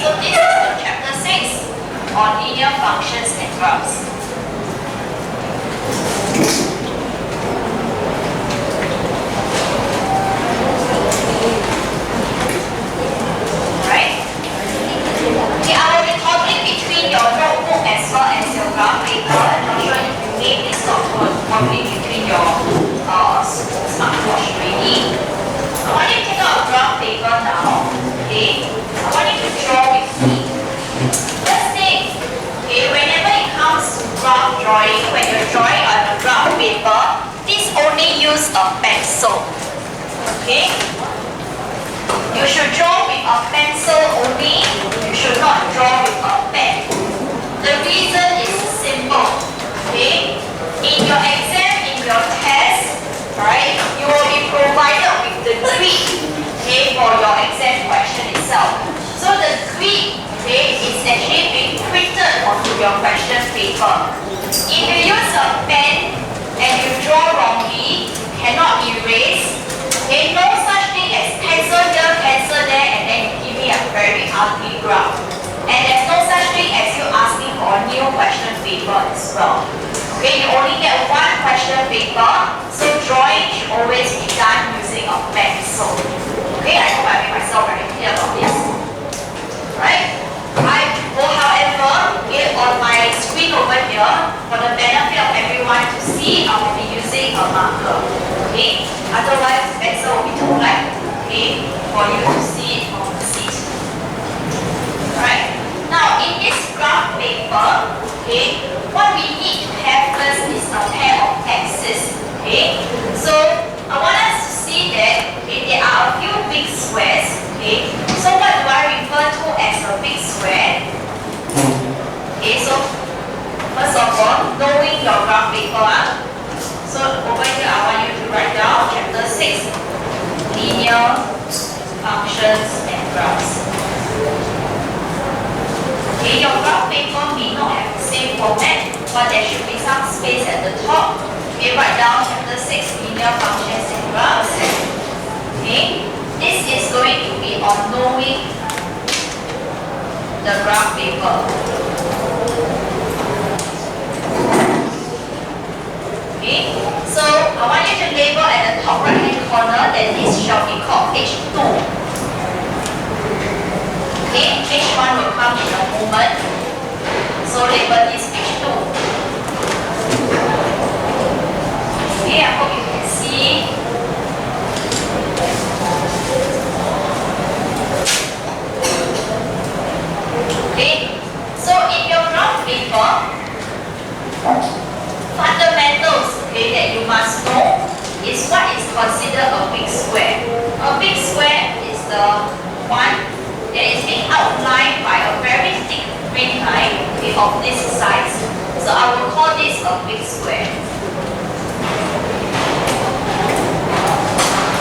so this is the chapter 6 on linear functions and graphs. Right? Okay, I will be toggling between your notebook as well as your graph paper. I'm not sure if you made this toggling between your smartwatch already. I want you to take out a graph paper now. Okay? I want you to draw with me. First thing, okay, whenever it comes to graph drawing, when you're drawing on a graph paper, please only use a pencil. Okay? You should draw with a pencil only. You should not draw with a pen. The reason is simple. Okay? In your exam, in your test, right, you will be provided with the grid, okay, for your exam question itself. So the grid, okay, is actually being printed onto your question paper. If you use a pen and you draw wrongly, you cannot erase. Okay, no such thing as cancel here, cancel there, and then you give me a very ugly graph. And there's no such thing as you asking for a new question paper as well. Okay, you only get one question paper, so drawing should always be done using a pencil. Okay, I hope I made myself very clear about this. Right? I will, however, okay, on my screen over here, for the benefit of everyone to see, I will be using a marker. Okay? Otherwise, pencil will be too light, okay, for you to see it on the seat. Alright? Now, in this graph paper, okay, what we need to have first is a pair of axes. Okay? So, I want us to see that, okay, there are a few big squares. Okay? So, what do I refer to as a big square? Okay, so first of all, knowing your graph paper, so over here I want you to write down chapter 6, linear functions and graphs. Okay, your graph paper may not have the same format, but there should be some space at the top. Okay, write down chapter 6, linear functions and graphs. Okay, this is going to be on knowing the graph paper. Okay, so I want you to label at the top right hand corner that this shall be called H2. Okay, H1 will come in a moment. So label this H2. Okay, I hope you can see. Okay, so in your graph paper, fundamentals, okay, that you must know is what is considered a big square. A big square is the one that is being outlined by a very thick green line, okay, of this size. So I will call this a big square.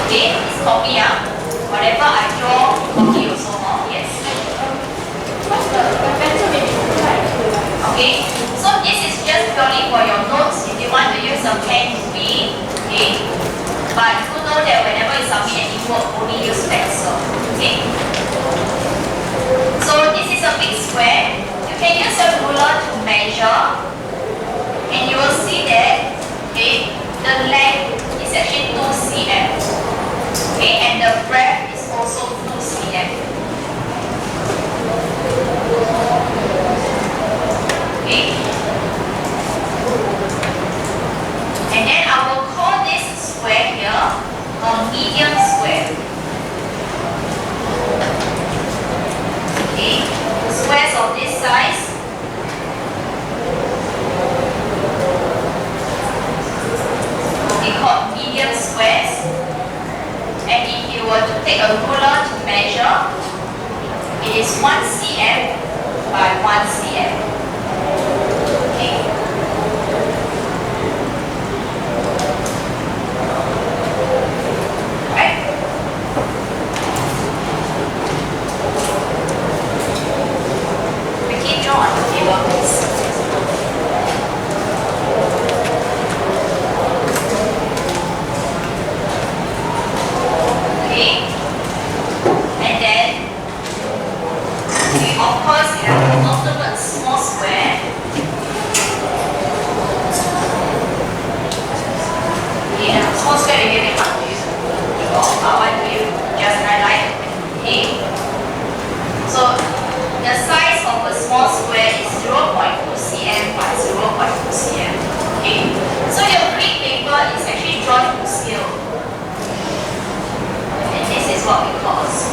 Okay, please copy up. Whatever I draw, copy also more. Yes. Okay, so this is just purely for your notes. If you want to use a pen, you may. Okay, but you know that whenever you submit any work, only use pencil. Okay. So this is a big square. You can use a ruler to measure, and you will see that, okay, the length is actually 2 cm. Okay, and the breadth is also 2 cm. Okay. And then I will call this square here a medium square. Okay. Squares of this size will be called medium squares. And if you were to take a ruler to measure, it is 1 cm by 1 cm. Okay. Right? Quickly draw on the table, please. Okay. And then we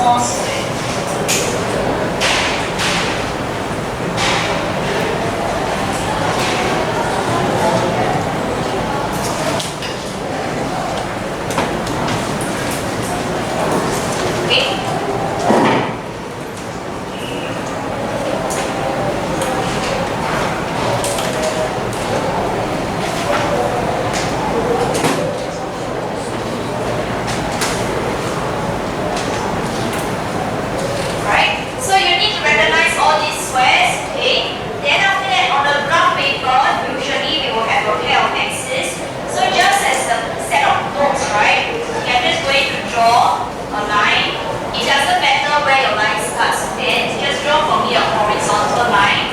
small square. Okay. Right? So you need to recognize all these squares, okay? Then after that, on the graph paper, usually we will have a pair of axes. So just as a set of notes, right? You're just going to draw a line. It doesn't matter where your line starts to end. Just draw for me a horizontal line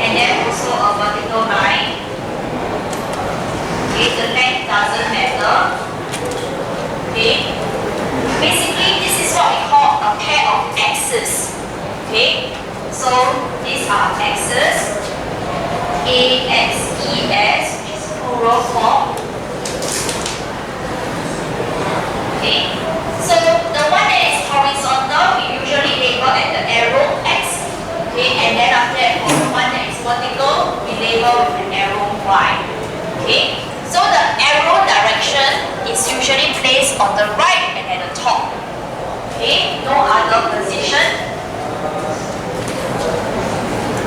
and then also a vertical line. Okay, the length doesn't matter. Okay. Basically, this is what we call a pair of axes. Okay, so these are axes, A, X, E, S, which is plural form. Okay, so the one that is horizontal, we usually label at the arrow X. Okay, and then after that, for the one that is vertical, we label with an arrow Y. Okay, so the arrow direction is usually placed on the right and at the top. Okay, no other position.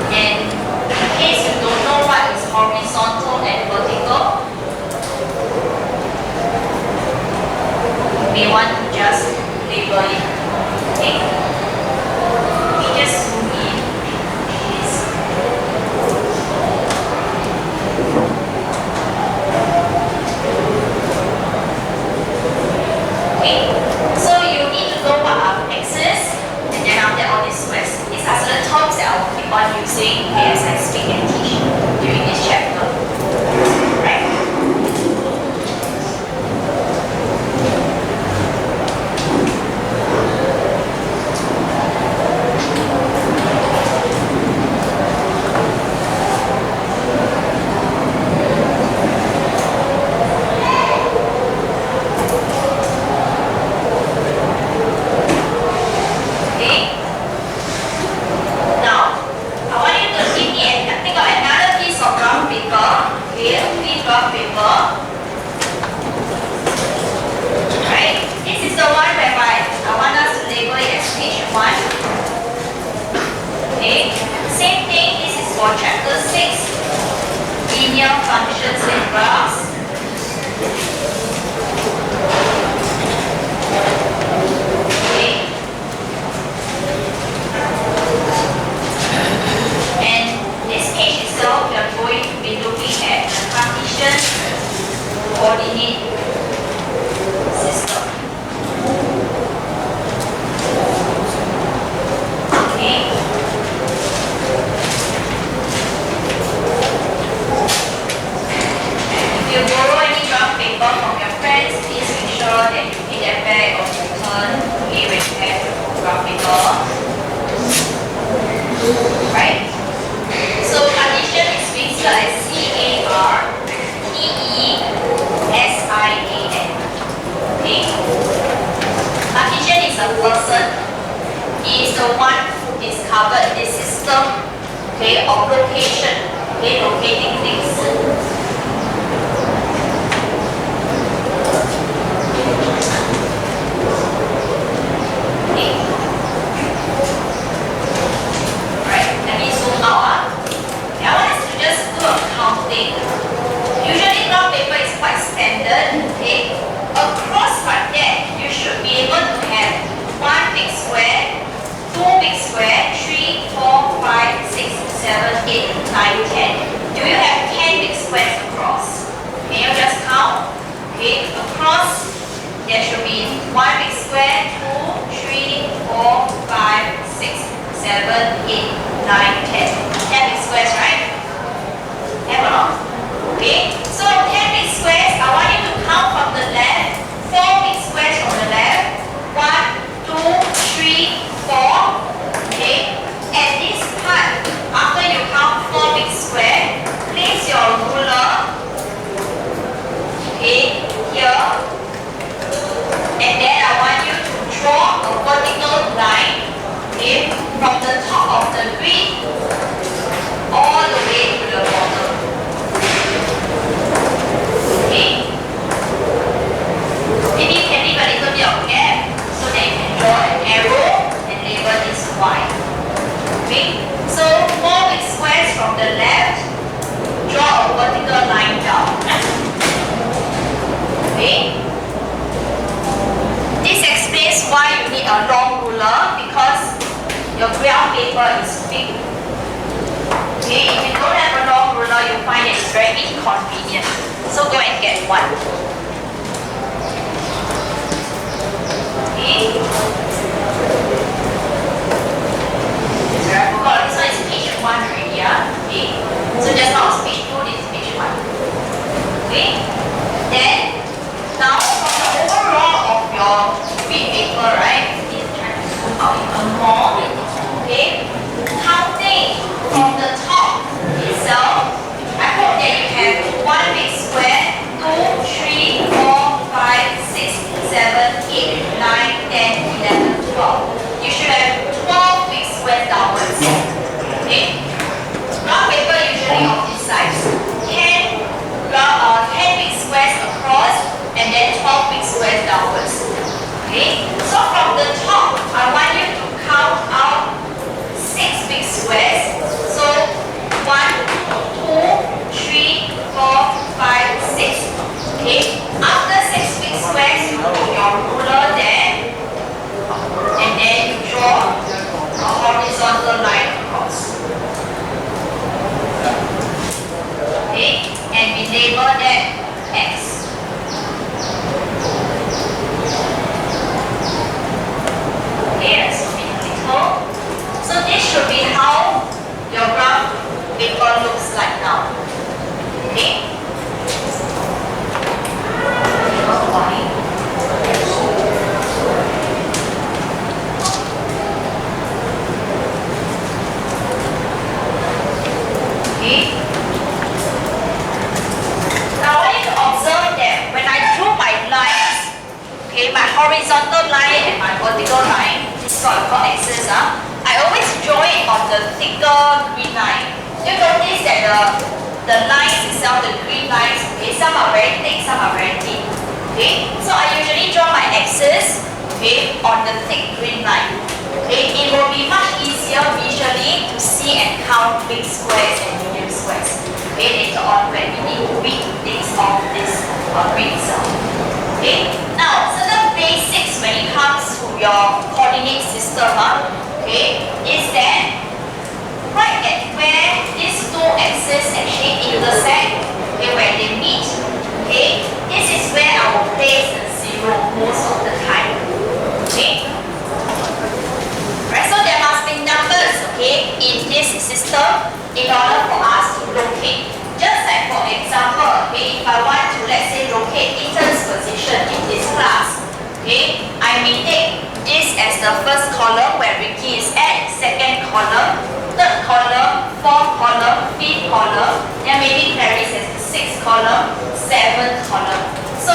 And in case you don't know what is horizontal and vertical, you may want to just label it. Okay, we just zoom in. Please. Okay, so you need to know what are axes, and then after all these squares. These are certain terms that I will keep on using as I speak and teach during this chapter. Right? Okay. Now, I want you to give me think of another piece of graph paper. Okay, a clean graph paper. Right? This is the one whereby I want us to label it as page 1. Okay. Same thing, this is for chapter 6. Linear functions and graphs. Okay. And this page itself, we are going to be looking at the Cartesian coordinate system. Okay. If you borrow any graph paper from your friends, please make sure that you pay them back or return when you have graph paper. Right? So Cartesian is spelled as C-A-R-T-E-S-I-A-N. Okay? Cartesian is a person. He is the one who discovered this system, okay, of location, okay, locating things. Okay. Right, let me zoom out. I want us to just do a counting. Usually graph paper is quite standard. Okay? Across like that, you should be able to have 1 big square, 2 big square, 3, 4, 5, 6, 7, 8, 9, 10. Do you have 10 big a long ruler because your graph paper is big. Okay, if you don't have a long ruler, you find it very inconvenient. So go and get one. Okay. So I forgot, this one is page 1 already, yeah? Okay. So just now it's page 2, this is page 1. Okay. Then, now from the overall of your green paper, right? This trying to zoom out even more. Okay. Counting from the top itself, I hope that you have 1 big square, 2, 3, 4, 5, 6, 7, 8, 9, 10, 11, 12. You should have 12 big squares downwards. Okay? Graph paper usually of this size. 10 big squares across and then 12 big squares downwards. Okay? So from the top, I want you to count out 6 big squares. So 1, 2, 3, 4, 5, 6. Okay? After 6 big squares, you put your ruler there and then you draw a horizontal line across. Okay? And we label that X. Okay, that's so little. So this should be how your graph paper looks like now. Okay? Okay? Now I want you to observe that when I drew my lines, okay, my horizontal line and my vertical line, this is what I call axis, I always draw it on the thicker green line. You notice that the lines itself, the green lines, okay, some are very thick, some are very thin. Okay, so I usually draw my axis, okay, on the thick green line. Okay, it will be much easier visually to see and count big squares and medium squares. Okay, later on when we need to read things off this green cell. Okay, now certain basics when it comes to your coordinate system, okay, is that right at where these two axes actually intersect, okay, where they meet, okay, this is where I will place the 0 most of the time. Okay? Right, so there must be numbers, okay, in this system in order for us to locate. Just like for example, okay, if I want to, let's say, locate Ethan's position in this class, okay, I may take this as the first column where Ricky is at, second column, third column, fourth column, fifth column, then maybe Clarice as the sixth column, seventh column. So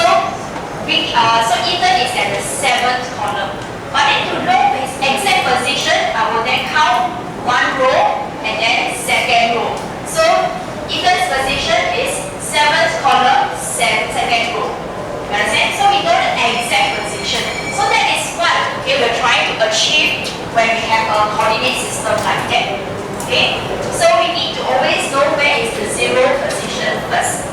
Ethan is at the 7th column. But then to know his exact position, I will then count 1 row and then second row. So Ethan's position is 7th column, second row. You understand? So we know the exact position. So that is what, okay, we're trying to achieve when we have a coordinate system like that. Okay? So we need to always know where is the 0 position first.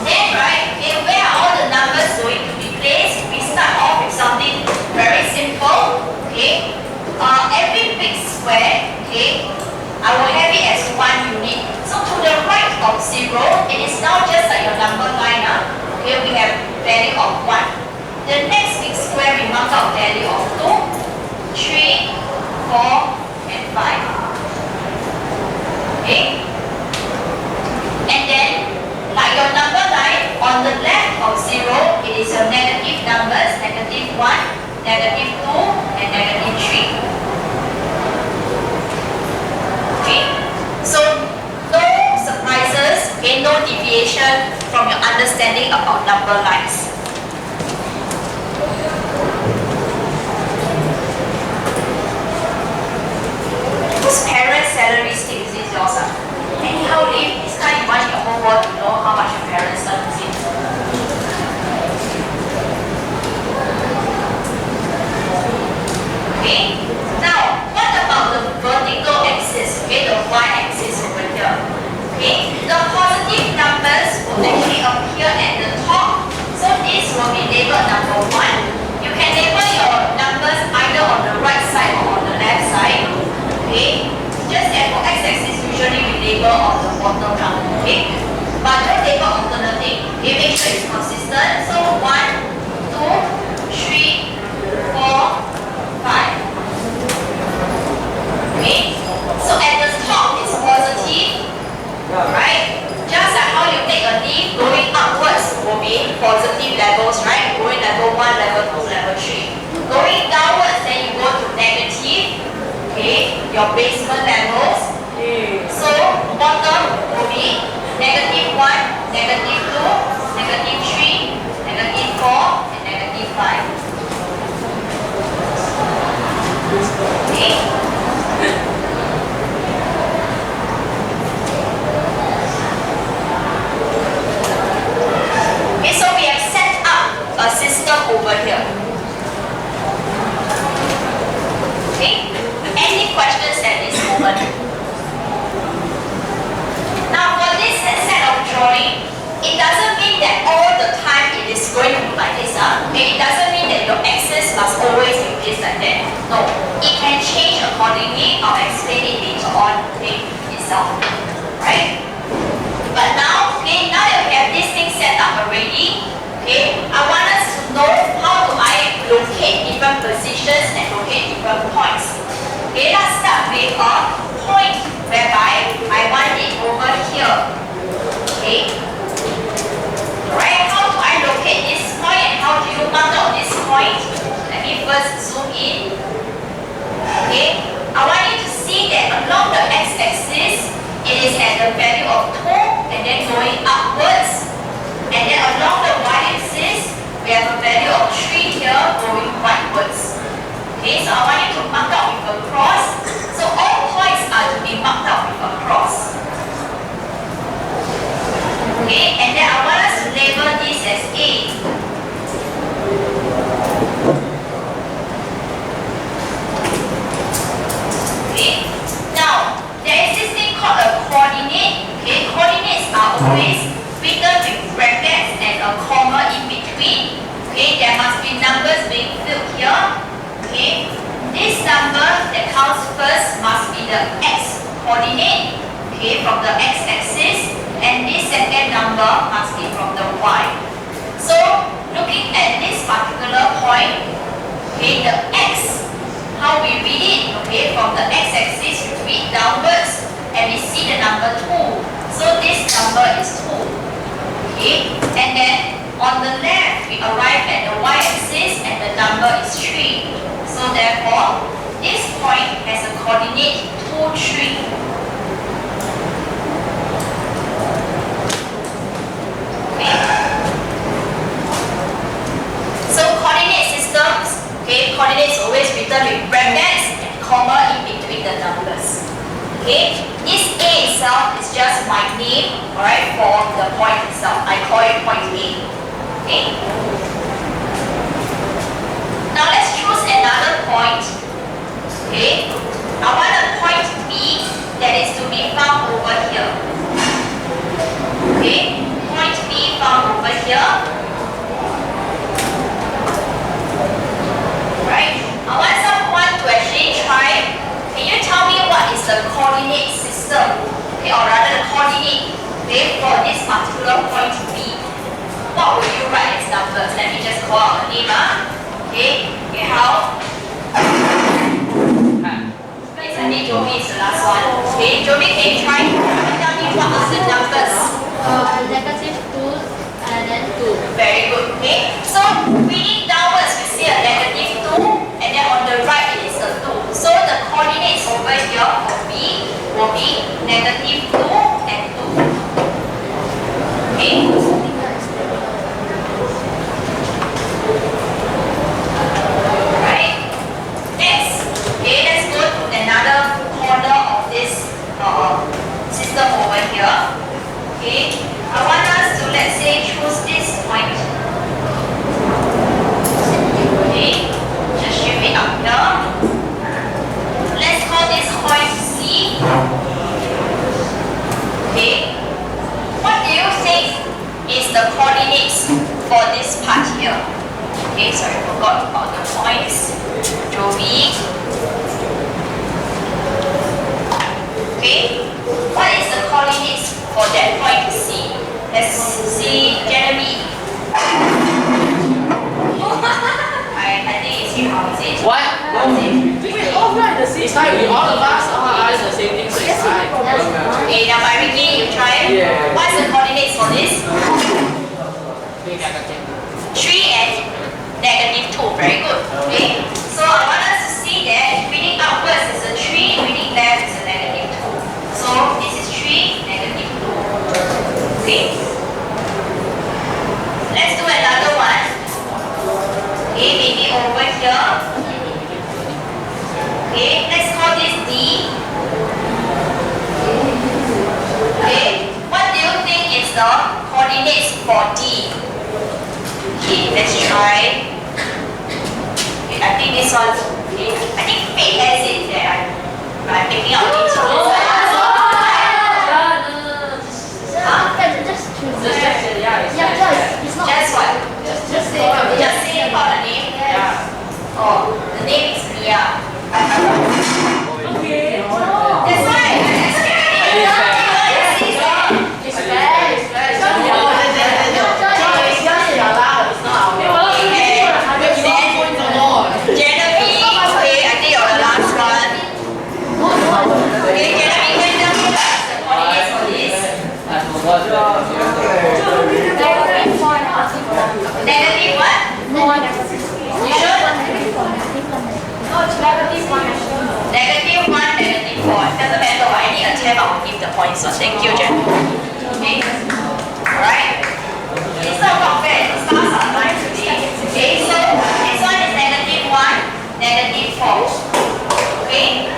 Then, right, okay, where are all the numbers going to be placed? We start off with something very simple. Okay? Every big square, okay, I will have it as 1 unit. So to the right of 0, it is now just like your number line. Okay, we have value of 1. The next big square, we mark out value of 2, 3, 4, and 5. Okay? And then, like your number line, on the left of 0, it is your negative numbers, negative 1, negative 2, and negative 3. Okay? So, no surprises, okay, no deviation from your understanding about number lines. Whose parents' salary slip is this yours? Anyhow, Lee, this time you want your whole world to know how much your parents earn, is it? Okay. Now, what about the vertical axis? Okay, the y-axis over here. Okay, the positive numbers will actually appear at the top. So your basement levels. So bottom will be -1, -2, -3, -4, and -5. Okay. Okay, so we have set up a system over here. Okay, any questions at this moment? Now for this set of drawing, it doesn't mean that all the time it is going to be like this. Okay, it doesn't mean that your axis must always be this like that. No, it can change accordingly. I'll explain it later on itself. Right? But now, okay, now that we have this thing set up already, okay, I want us to know how do I locate different positions and locate different points. Okay, let's start with a point whereby I want it over here. Okay. Alright, how do I locate this point and how do you mark out this point? Let me first zoom in. Okay. I want you to see that along the x-axis, it is at the value of 2 and then going upwards. And then along the y-axis, we have a value of 3 here going rightwards. Okay, so I want you to mark out with a cross. So all points are to be marked out with a cross. Okay, and then I want us to label this as A. Okay, now there is this thing called a coordinate. Okay, coordinates are always written with brackets and a comma in between. Okay, there must be numbers being filled here. Okay, this number that comes first must be the x coordinate. Okay, from the x-axis. And this second number must be from the y. So looking at this particular point, okay, the x, how we read it, okay, from the x-axis we read downwards and we see the number 2. So this number is 2. Okay, and then on the left we arrive at the y-axis and the number is 3. So therefore, this point has a coordinate 2, 3. So coordinate systems, okay, coordinates always written with brackets and comma in between the numbers. Okay, this A itself is just my name, alright, for the point itself. I call it point A. Okay. Now let's choose another point. Okay, I want a point B that is to be found over here. Okay, point B found over here. Right? I want someone to actually try. Can you tell me what is the coordinate system? Okay, or rather the coordinate, okay, for this particular point B. What will you write as numbers? Let me just call out a name. Okay, how? I think Jovi is the last one. Okay, Jovi, can you try? Tell me what are the numbers? -2 and then 2. Very good. Okay. So reading downwards, we see a -2, and then on the right it is a 2. So the coordinates over here for B will be -2 and 2. Okay. Right. Next. Okay, let's go to another corner of this system over here. Okay. I want us to, let's say, choose this point. Okay, just shift it up here. Let's call this point C. Okay, what do you think is the coordinates for this part here? Okay, sorry, forgot about the points. Jovi. Okay, what is the coordinates for that point C? Let's see, Jeremy. I think it's you, how is it? What? How is it? We all write the same time. We all of us all eyes the same thing, so it's fine. Okay, now by Ricky, you try. Yeah. What's the coordinates for this? 3 and -2. Very good. Okay. So I want us to see that reading upwards is a 3, reading Okay, let's call this D. Okay, what do you think is the coordinates for D? Okay, let's try. Okay, I think this one. Okay, I think Faith has it there. I'm picking out things from this side. Just choose. Just check it, yeah. It's not. Just what? Just say. Just say call the name. Yeah. Oh, the name is Mia. Okay. That's right. That's right. It's fair. It's fair. It's not your it's just your allowed. It's not our. Genevieve, okay, I think you're the last one. Okay, Genevieve, can you tell me the coordinates for this? I forgot. Negative what? You sure? Negative 1, negative 4. Doesn't matter what, any attempt I will give the points. So thank you, Jen. Okay? Alright? It's not fair. The stars are aligned today. Okay, so this one is negative 1, negative 4. Okay?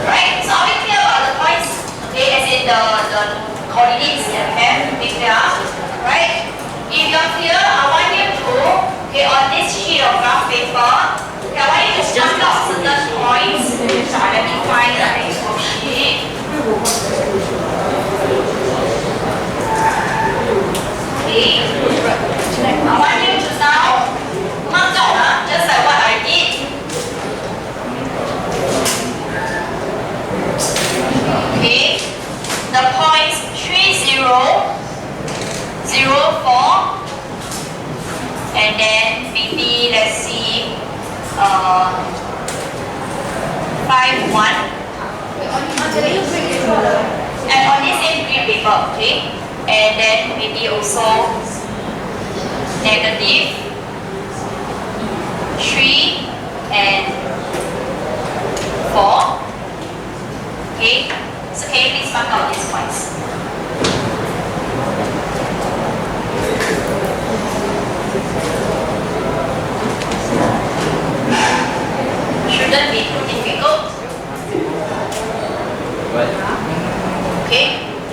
Right? So are we clear about the points? Okay, as in the coordinates that we have. Okay, clear? Right? If you're clear, I want you to, okay, on this sheet of graph paper, okay, I want you to mark out certain points. Let me find the actual sheet. Okay. I want you to now mark out, just like what I did. Okay. The points 3, 0, 0, 4, and then maybe let's see 5, 1. And on this same green paper, okay? And then maybe also negative 3 and 4. Okay? So can you please mark out these points? Shouldn't be too difficult. Okay?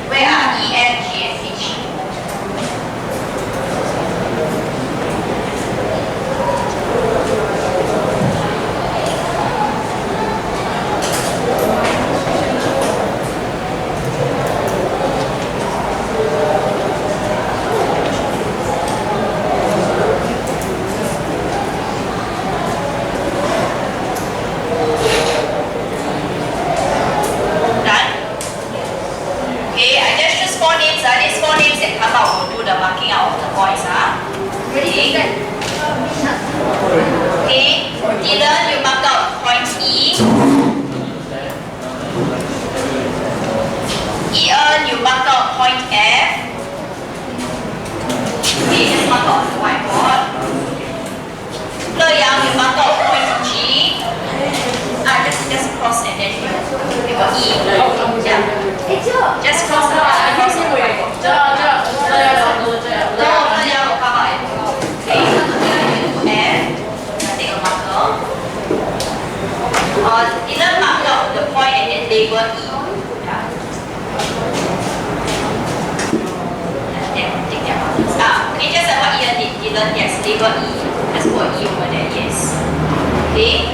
Where are E, F, G, and H? Done? Okay, I just choose 4 names. These 4 names that come out will do the marking out of the points. Ready? Okay, Dylan, you mark out point E. Ian, you mark out point F. Okay, just mark out the whiteboard. Le Yang, you mark out point G. Just cross and then you got E. Yeah. Just cross the cross the whiteboard. No, Le Yang will come out and okay. F. Take a marker. Dylan mark out the point and then label E. Yeah. Take their markers. Okay, just like what Ian did. Dylan, yes, label E. Just put E over there, yes. Okay.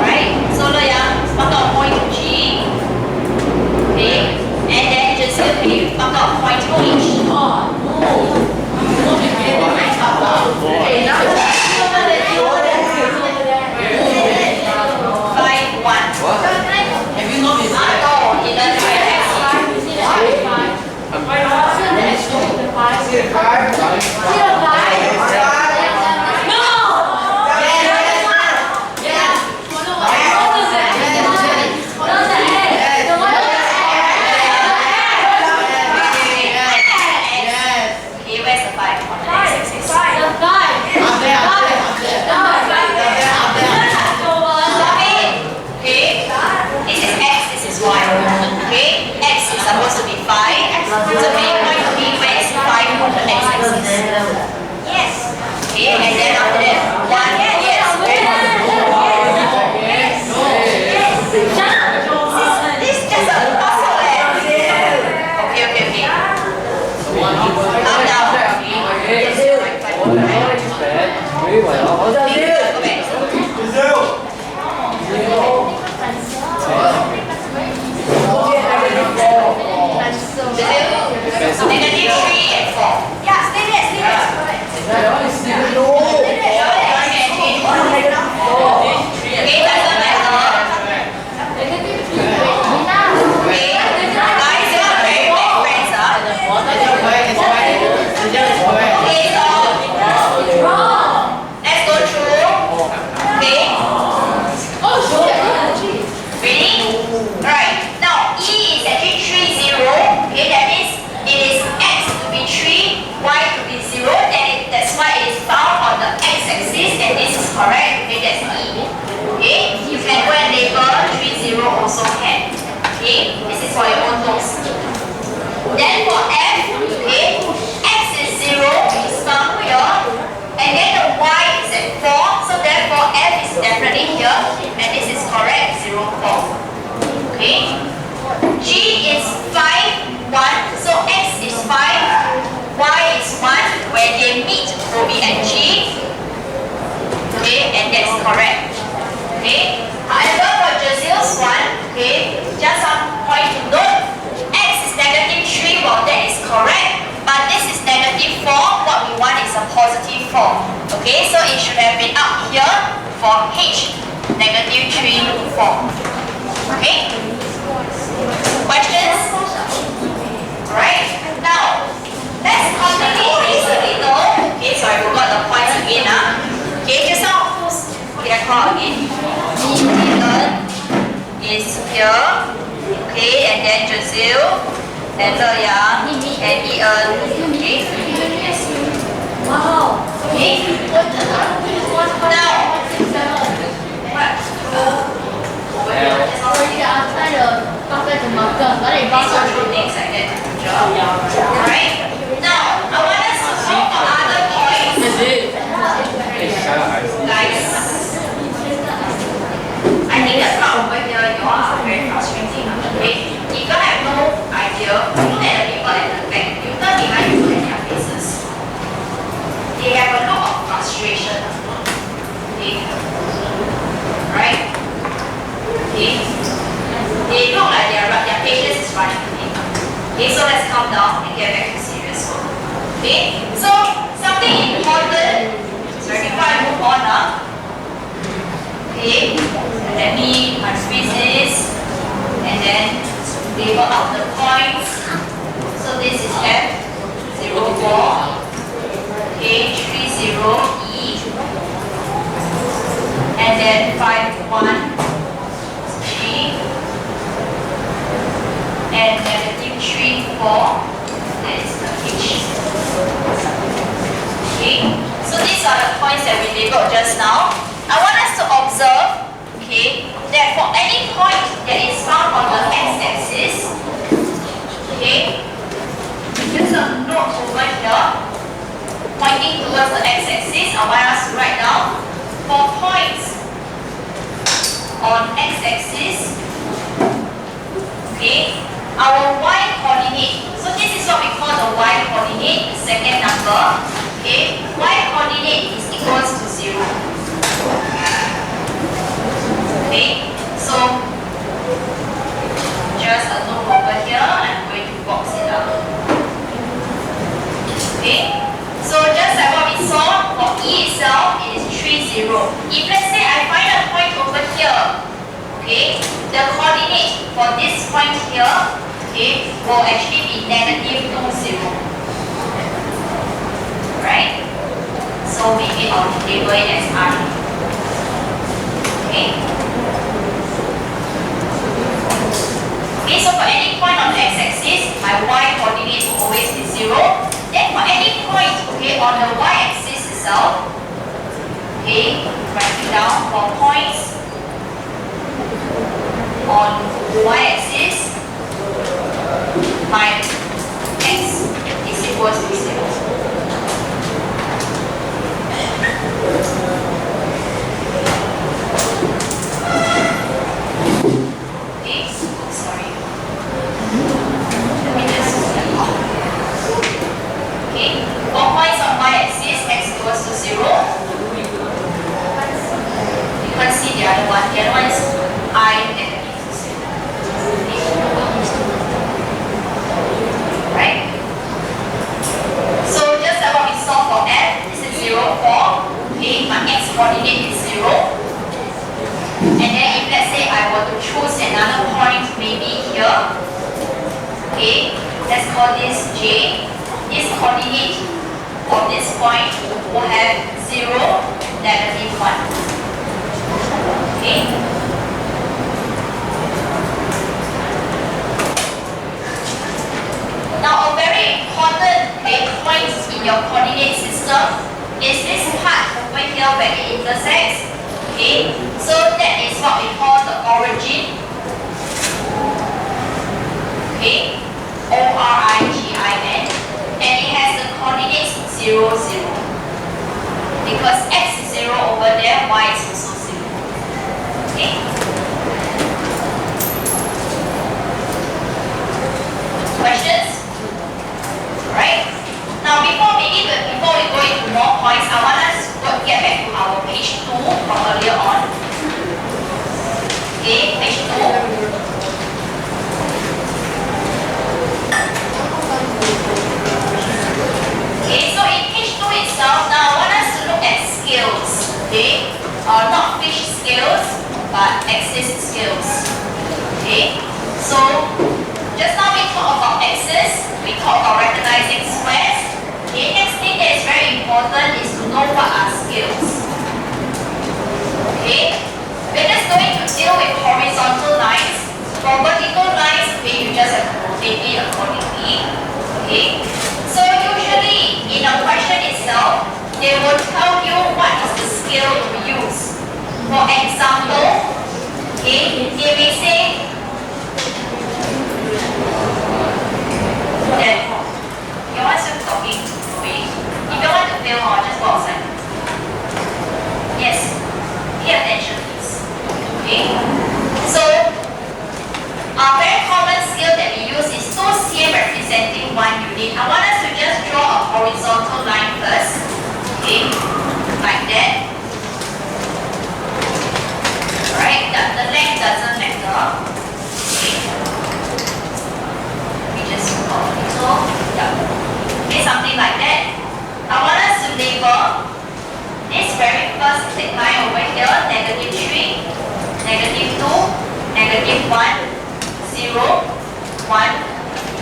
Alright, so Le Yang, mark out point G. Okay. And then just okay, mark out point H. Zero, five. x-axis and this is correct, okay, that's E. Okay, you can go and label 3, 0 also can. Okay, this is for your own notes. Then for F, okay, x is 0, is found here, and then the y is at 4, so therefore F is definitely here, and this is correct, 0, 4. Okay, G is 5, 1, so x is 5, y is 1, where they meet will be at G, okay, and that's correct. Okay, however for Jazil's one, okay, just some point to note, x is negative 3, well that is correct, but this is negative 4, what we want is a positive 4. Okay, so it should have been up here for H, negative 3, 4. Okay, questions? Alright, now let's complicate this a little. Okay, so I forgot the points again. Okay, just now okay, I call again. Dylan is here. Okay, and then Jazil, and Leyang, and Ian. Okay, yes. Wow. Okay. Now, what? Things like that. Alright. Now, I want us to solve for other points. Guys, I think the part over here, you all are very frustrating. Okay? If you have no idea, look at the people at the back. You turn behind, you look at their faces. They have a lot of frustration. Okay? Right? Okay? They look like their patience is running. Okay, so let's calm down and get back to serious work. Okay, so something important. Sorry, before I move on okay, let me unsqueeze this and then label out the points. So this is F 0, 4, okay, 3, 0, E, and then 5, 1, G, and negative 3, 4, that is the H. Okay, so these are the points that we labeled just now. I want us to observe, okay, that for any point that is found on the x-axis, okay, there's a note over here pointing towards the x-axis. I want us to write down for points on x-axis, okay, our y coordinate. So this is what we call the y coordinate, the second number. Okay, y coordinate is equals to 0. Okay, so just a note over here. I'm going to box it up. Okay, so just like what we saw for E itself, it is 3, 0. If let's say I find a point over here, okay, the coordinate for this point here, okay, will actually be negative 2, 0. Right? So maybe I'll label it as I. Okay? Okay, so for any point on the x-axis, my y coordinate will always be 0. Then for any point, okay, on the y-axis itself, okay, write it down for points on y-axis, my x is equals to 0. Okay, sorry. Let me just okay, for points on y-axis, x equals to 0. You can't see the other one. The other one is I negative 0. Right? So just like what we saw for F, this is 0, 4. Okay, my x coordinate is 0. And then if let's say I were to choose another point, maybe here, okay, let's call this J. This coordinate of this point will have 0, negative 1. Okay. Now a very important point in your coordinate system is this part over here. here where it intersects. Okay, so that is what we call the origin. Okay, origin, and it has the coordinates 0, 0. Because x is 0 over there, y is also 0. Okay. Questions? Alright. Now before we go into more points, I want us to get back to our page 2 from earlier on. Okay, page 2. Okay, so in page 2 itself, now I want us to look at scales. Okay, not fish scales, but axis scales. Okay, so just now we talked about axis, we talked about recognizing squares. Okay, next thing that is very important is to know what are scales. Okay, we're just going to deal with horizontal lines. For vertical lines, okay, you just have to rotate it accordingly. Okay, so usually in a question itself, they will tell you what is the scale to use. For example, okay, they may say that you want to talking. Okay, if you want to fail, I'll just go outside. Yes, pay attention, please. Okay, so a very common scale that we use is 2 cm representing 1 unit. I want us to just draw a horizontal line first. Okay, like that. Alright, the length doesn't matter. Okay. We just go a little. Yeah. Okay, something like that. I want us to label this very first thick line over here, -3, -2, -1, 0, 1,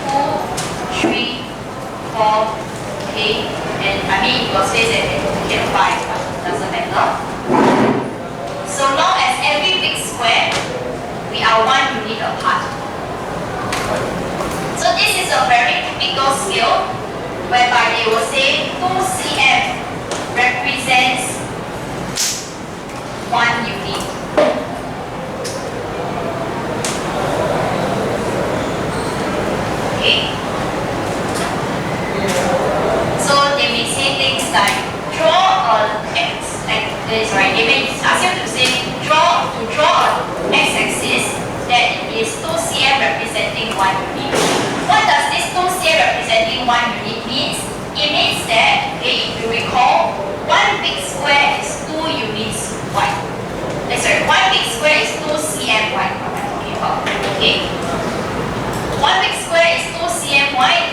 2, 3, 4, okay, and I mean your space at 5, but doesn't matter. So long as every big square, we are 1 unit apart. So this is a very typical scale whereby they will say 2 cm represents 1 unit. Okay. So they may say things like draw a x, like this, right? They may ask you to say draw a x-axis that is 2 cm representing 1 unit. What does this 2 cm representing 1 unit means? It means that, okay, if you recall, 1 big square is 2 units wide. Sorry, 1 big square is 2 cm wide. What am I talking about? Okay. 1 big square is 2 cm wide,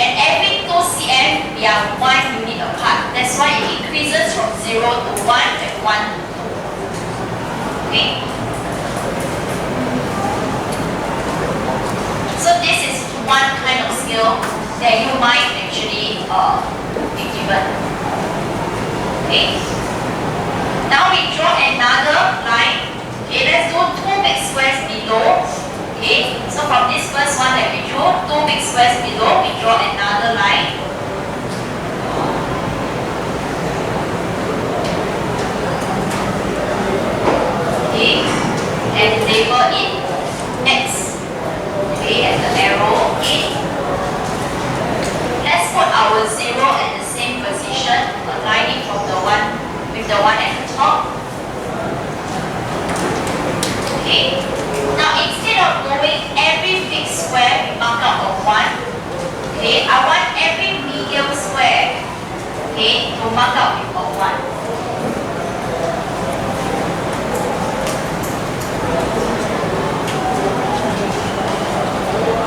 and every 2 cm we are 1 unit apart. That's why it increases from 0 to 1 and 1 to 2. Okay? So this is one kind of scale that you might actually be given. Okay? Now we draw another line. Okay, let's do 2 big squares below. Okay, so from this first one that we drew, 2 big squares below, we draw another line. Okay, and label it X. Okay, and the arrow A. Let's put our 0 at the same position, aligning from the one with the one at the top. Okay. Now instead of going every big square, we mark out a 1. Okay, I want every medium square, okay, to mark out with a 1.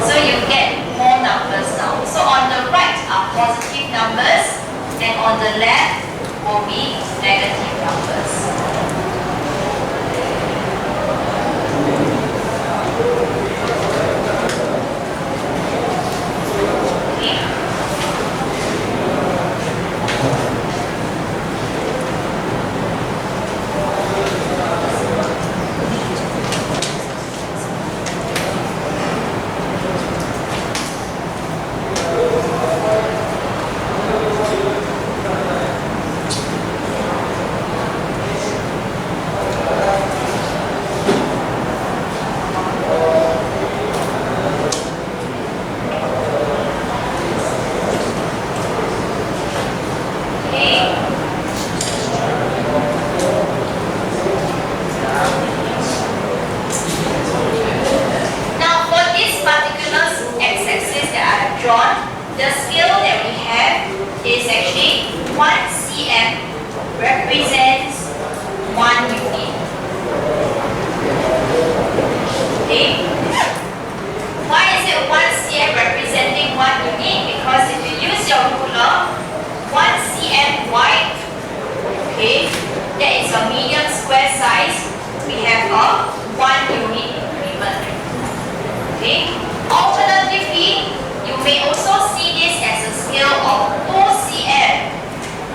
So you get more numbers now. So on the right are positive numbers, and on the left will be negative numbers. cm represents 1 unit. Okay? Why is it 1 cm representing 1 unit? Because if you use your ruler, 1 cm wide, okay, that is a medium square size, we have a 1 unit increment. Okay? Alternatively, you may also see this as a scale of 2 cm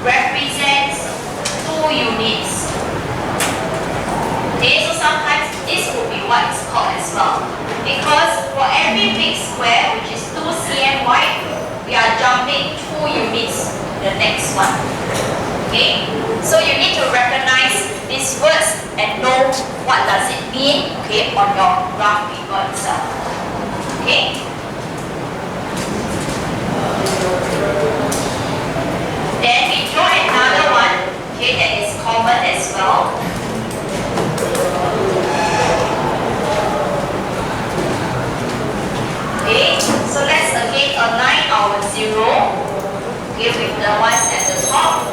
represents 2 units. Okay, so sometimes this would be what is called as well. Because for every big square, which is 2 cm wide, we are jumping 2 units to the next one. Okay, so you need to recognize these words and know what does it mean, okay, on your graph paper itself. Okay. Then we draw another one, okay, that is common as well. Okay, so let's again align our zero, okay, with the ones at the top.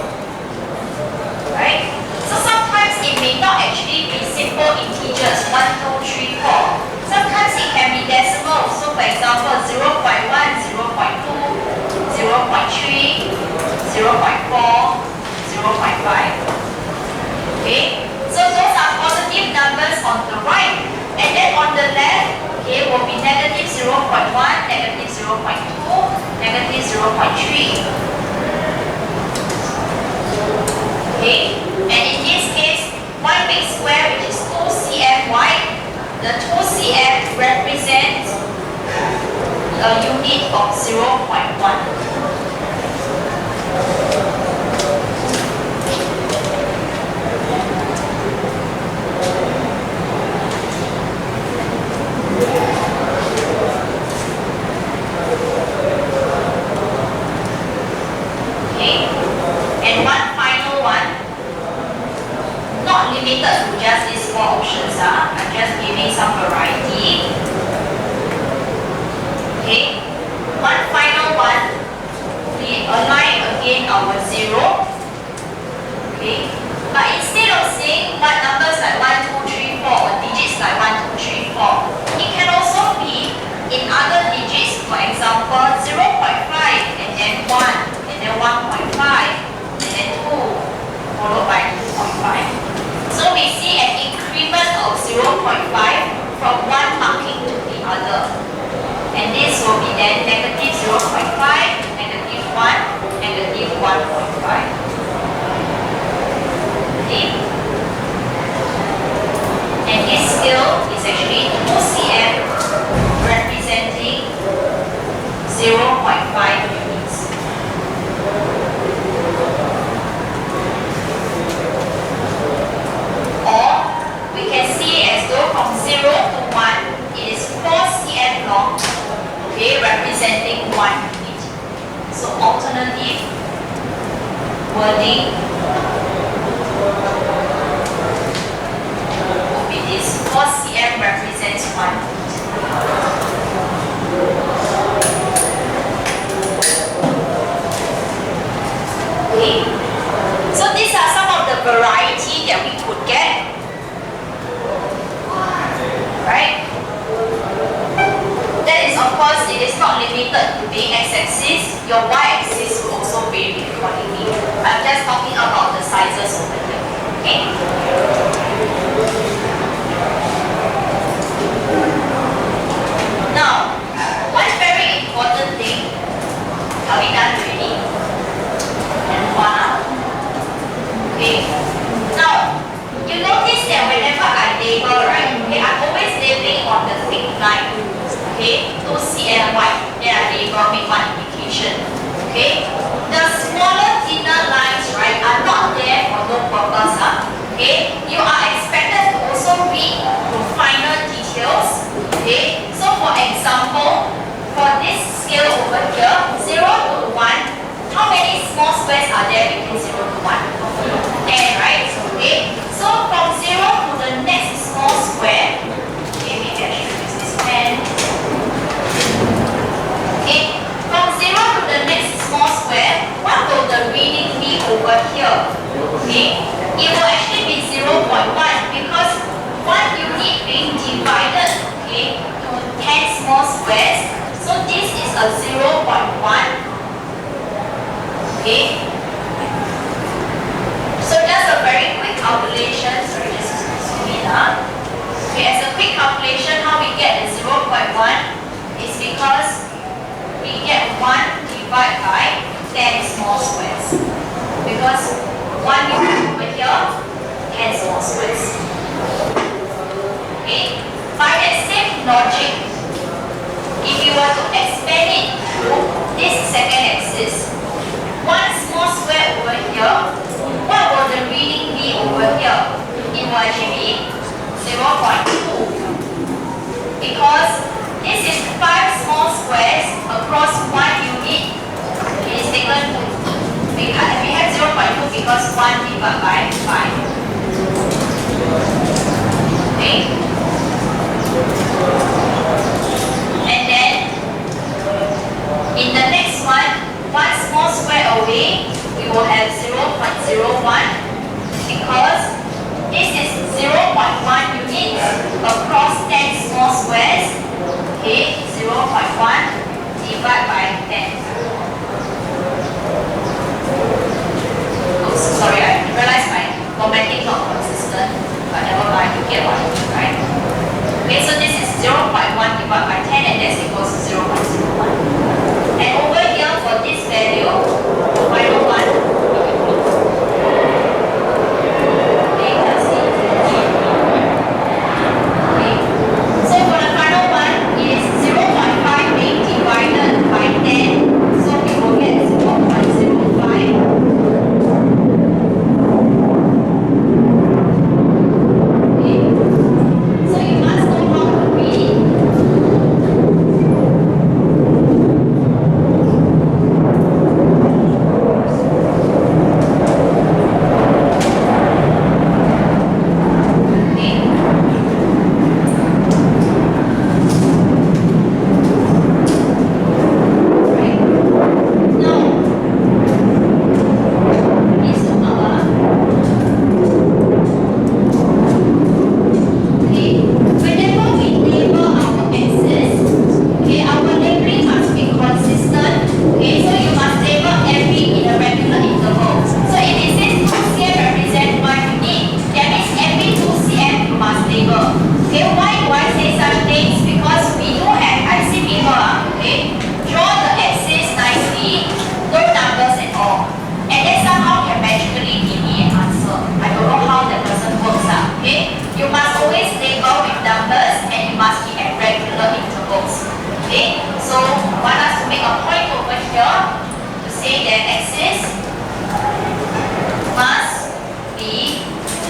Right? So sometimes it may not actually be simple integers, 1, 2, 3, 4. Sometimes it can be decimal. So for example, 0.1, 0.2, 0.3, 0.4, 0.5. Okay? So those are positive numbers on the right. And then on the left, okay, will be negative 0.1, negative 0.2, negative 0.3. Okay, and in this case, one big square which is 2 cm wide, the 2 cm represents a unit of 0.1. Okay, and one final one, not limited to just these 4 options. I'm just giving some variety. Okay, one final one, we align again our zero. Okay, but instead of saying what numbers like 1, 2, 3, 4 or digits like 1, 2, 3, 4, it can also be in other digits. For example, 0.5 and then 1 and then 1.5 and then 2 followed by 2.5. So we see an increment of 0.5 from one marking to the other. And this will be then negative 0.5, negative 1, negative 1.5. Okay? And this scale is actually 2 cm representing 0.5 units. Or we can see it as though from 0 to 1, it is 4 cm long, okay, representing 1 unit. So alternative wording will be this: 4 cm represents 1 unit. Okay, so these are some of the variety that we could get, right? That is, of course, it is not limited to being x-axis. Your y-axis will also vary accordingly. I'm just talking about the sizes over here. Okay? Now, one very important thing. Are we done already? And one. Okay. Now, you notice that whenever I label, right? Okay, I'm always labeling on the thick line. Okay, 2 cm wide. Then I label, make one indication. Okay. The smaller, thinner lines, right, are not there for no purpose. Okay. You are expected to also read to finer details. Okay. So for example, for this scale over here, 0 to 1, how many small squares are there between 0 to 1? 10, right? Okay. So from 0 to the next small square, okay, maybe I should use this pen. Okay. From 0 to the next small here, okay, it will actually be 0.1 because 1 unit being divided, okay, to 10 small squares. So this is a 0.1, okay. So just a very quick calculation, sorry, just zoom in. Okay, as a quick calculation, how we get the 0.1 is because we get 1 divided by 10 small squares. Because 1 unit over here, 10 small squares. Okay, by that same logic, if you were to expand it to this second axis, 1 small square over here, what will the reading be over here? It will actually be 0.2. Because this is 5 small squares across 1 unit. It is taken to, we have 0.2 because 1 divided by 5. Okay? And then, in the next one, 1 small square away, we will have 0.01 because this is 0.1 units across 10 small squares. Okay, 0.1 divided by 10. Oops, sorry, I realized my formatting not consistent, but never mind, you get what I mean, right? Okay, so this is 0.1 divided by 10 and that's equals to 0.01. And over here for this value, the final one, okay, let's see. Okay, so for the final one, it is 0.5 being divided by 10, so we will get 0.05. Okay, so you must know how to read it.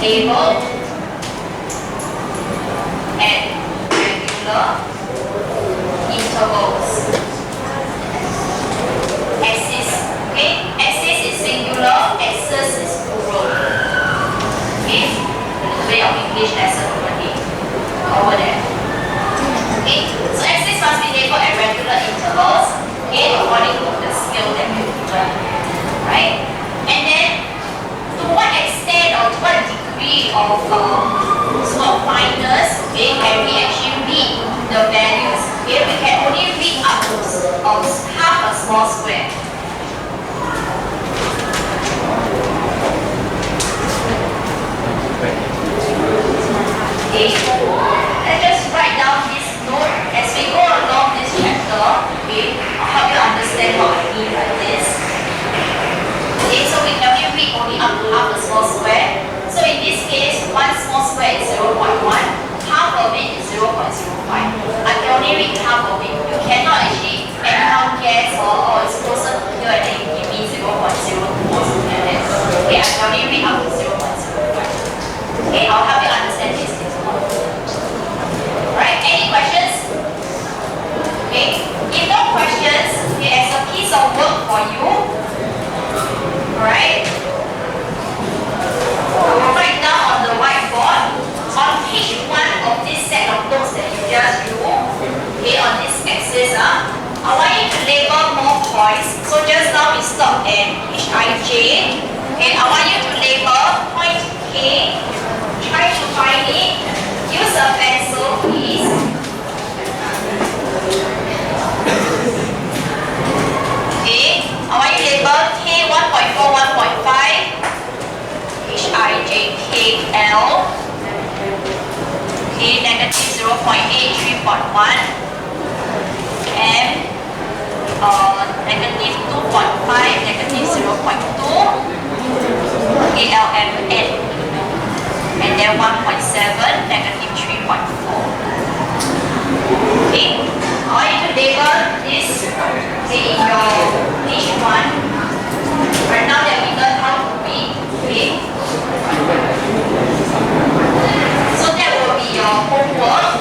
Labeled at regular intervals. Axis, okay? Axis is singular, axis is plural. Okay? A little bit of English lesson over there. Okay? So axis must be labeled at regular intervals, okay, according to the scale that we've given. Right? And then to what extent or to what degree of sort of fineness, okay, can we actually read the values? Okay, we can only read up to half a small square. Okay, let's just write down this note as we go along this chapter. Okay, I'll help you understand what I mean by this. 3.1 and negative 2.5, negative 0.2, ALMN, and then 1.7, negative 3.4. Okay, all you to label this in your H1. Right now that we learn how to read, okay? So that will be your homework.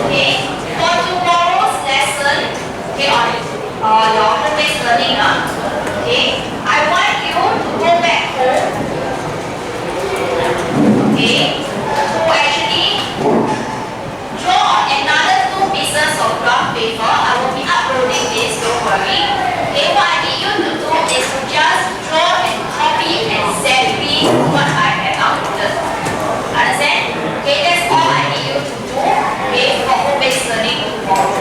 Okay, for tomorrow's lesson, okay, on your home-based learning, okay, I want you to go back home, okay, to actually draw another 2 pieces of graph paper. I will be uploading this, don't worry. Okay, what I need you to do is to just draw and copy exactly what I have uploaded. Understand? Okay, that's all I need you to do, okay, for home-based learning tomorrow.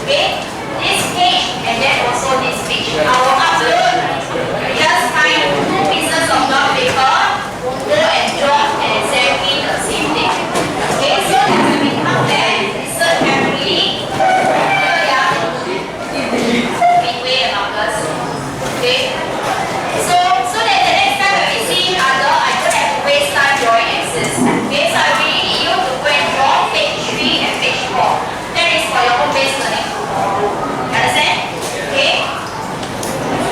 Okay, this page and then also this page. I will upload. Just find 2 pieces of graph paper, go and draw exactly the same thing. Okay, so that when we come back, listen carefully. Midway about us. Okay. So that the next time when we see each other, I don't have to waste time drawing axes. Okay, so I really need you to go and draw page 3 and page 4. That is for your home-based learning tomorrow. Understand? Okay.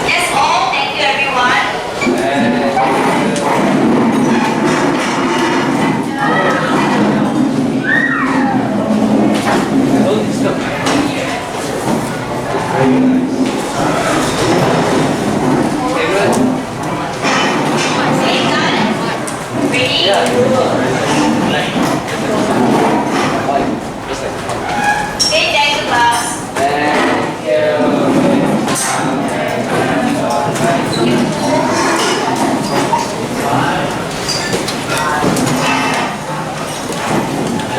That's all. Thank you, everyone. Okay, done. Ready? Okay, thank you, class.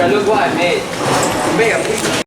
Look what I made. I made a picture.